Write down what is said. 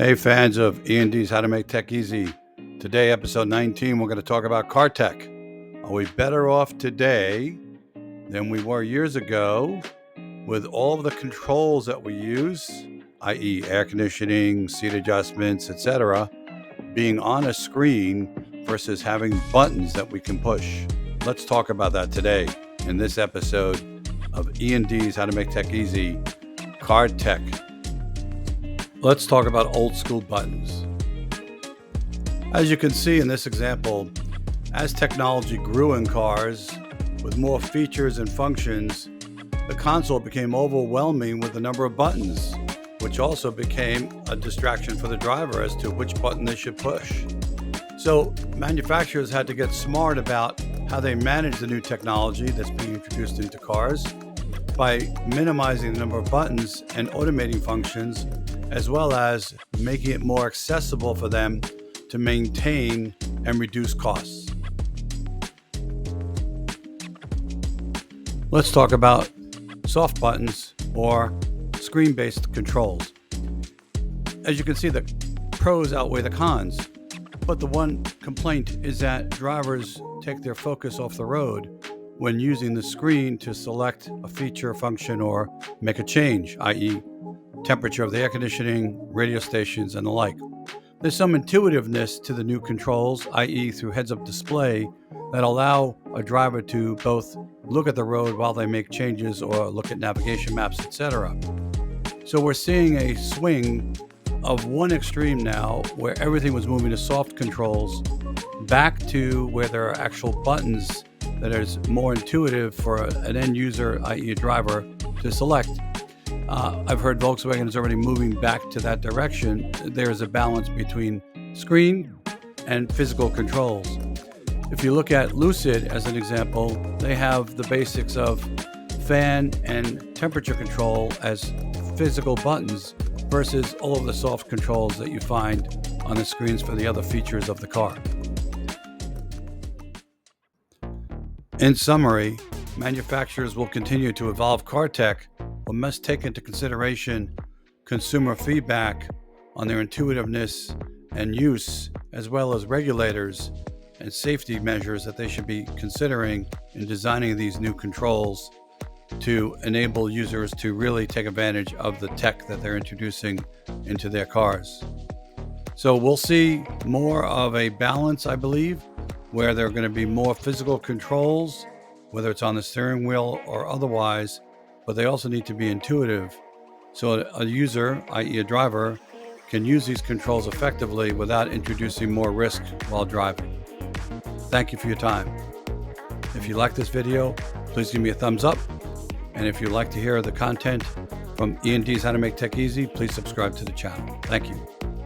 Hey fans of E&D's How to Make Tech Easy. Today, episode 19, we're going to talk about cartech. Are we better off today than we were years ago with all of the controls that we use, i.e. air conditioning, seat adjustments, etc., being on a screen versus having buttons that we can push? Let's talk about that today in this episode of E&D's How to Make Tech Easy, cartech. Let's talk about old school buttons. As you can see in this example, as technology grew in cars with more features and functions, the console became overwhelming with the number of buttons, which also became a distraction for the driver as to which button they should push. So manufacturers had to get smart about how they manage the new technology that's being introduced into cars by minimizing the number of buttons and automating functions, as well as making it more accessible for them to maintain and reduce costs. Let's talk about soft buttons or screen-based controls. As you can see, the pros outweigh the cons, but the one complaint is that drivers take their focus off the road when using the screen to select a feature, function, or make a change, i.e. temperature of the air conditioning, radio stations, and the like. There's some intuitiveness to the new controls, i.e. through heads-up display, that allow a driver to both look at the road while they make changes or look at navigation maps, etc. So we're seeing a swing of one extreme now where everything was moving to soft controls back to where there are actual buttons that is more intuitive for an end user, i.e. a driver, to select. I've heard Volkswagen is already moving back to that direction. There is a balance between screen and physical controls. If you look at Lucid as an example, they have the basics of fan and temperature control as physical buttons versus all of the soft controls that you find on the screens for the other features of the car. In summary, manufacturers will continue to evolve car tech, but must take into consideration consumer feedback on their intuitiveness and use, as well as regulators and safety measures that they should be considering in designing these new controls to enable users to really take advantage of the tech that they're introducing into their cars. So we'll see more of a balance, I believe, where there are going to be more physical controls, whether it's on the steering wheel or otherwise, but they also need to be intuitive so a user, i.e. a driver, can use these controls effectively without introducing more risk while driving. Thank you for your time. If you like this video, please give me a thumbs up. And if you'd like to hear the content from E&D's How to Make Tech Easy, please subscribe to the channel. Thank you.